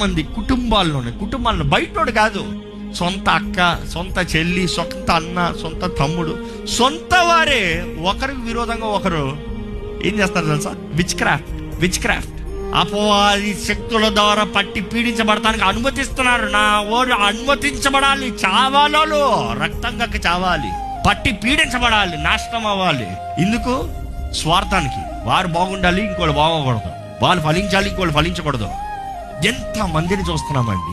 మంది కుటుంబాల్లో బయటోడు కాదు, సొంత అక్క, సొంత చెల్లి, సొంత అన్న, సొంత తమ్ముడు, సొంత వారే ఒకరికి విరోధంగా ఒకరు ఏం చేస్తారు తెలుసా? విచ్ క్రాఫ్ట్ అపవాది శక్తుల ద్వారా పట్టి పీడించబడటానికి అనుమతిస్తున్నారు. నా ఓడు అనుమతించబడాలి, చావాలో రక్తంగా చావాలి, పట్టి పీడించబడాలి, నాశనం అవ్వాలి. ఎందుకు? స్వార్థానికి. వారు బాగుండాలి, ఇంకోళ్ళు బాగోకూడదు, వాళ్ళు ఫలించాలి, ఇంకోళ్ళు ఫలించకూడదు. ఎంత మందిని చూస్తున్నామండి,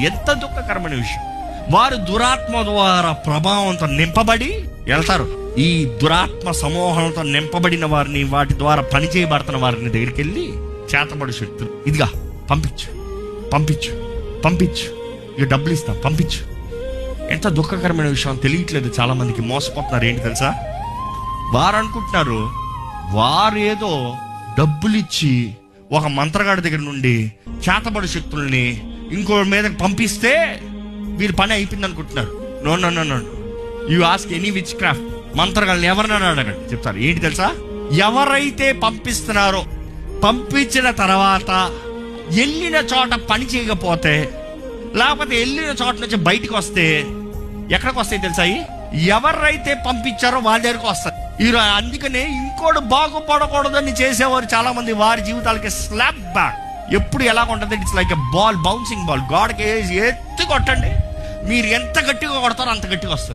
ఎంత దుఃఖకరమైన విషయం. వారు దురాత్మ ద్వారా ప్రభావంతో నింపబడి వెళ్తారు. ఈ దురాత్మ సమూహంతో నింపబడిన వారిని, వాటి ద్వారా పనిచేయబడుతున్న వారిని దగ్గరికి వెళ్ళి చేతబడి శక్తులు, ఇదిగా పంపించు, ఇక డబ్బులు ఇస్తా, పంపించు. ఎంత దుఃఖకరమైన విషయం తెలియట్లేదు. చాలా మందికి మోసపోతున్నారు. ఏంటి తెలుసా? వారు అనుకుంటున్నారు వారు ఏదో డబ్బులు ఇచ్చి ఒక మంత్రగాడి దగ్గర నుండి చేతబడి శక్తుల్ని ఇంకో మీదకి పంపిస్తే వీరి పని అయిపోయింది అనుకుంటున్నారు. No, you ask any witchcraft, మంత్రగాళ్ళని ఎవరినైనా అడగండి, చెప్తారు. ఏంటి తెలుసా? ఎవరైతే పంపిస్తున్నారో, పంపించిన తర్వాత వెళ్ళిన చోట పని చేయకపోతే, లేకపోతే వెళ్ళిన చోట నుంచి బయటకు వస్తే ఎక్కడికి వస్తాయి తెలుసా? ఎవరైతే పంపించారో వాళ్ళ దగ్గరకు వస్తారు. అందుకనే ఇంకోటి బాగుపడకూడదని చేసేవారు చాలా మంది, వారి జీవితాలకి స్లాప్ బ్యాక్. ఎప్పుడు ఎలా ఉంటుంది? It's like a ball, bouncing ball. గాడ్కి ఎత్తి కొట్టండి, మీరు ఎంత గట్టిగా కొడతారో అంత గట్టిగా వస్తారు.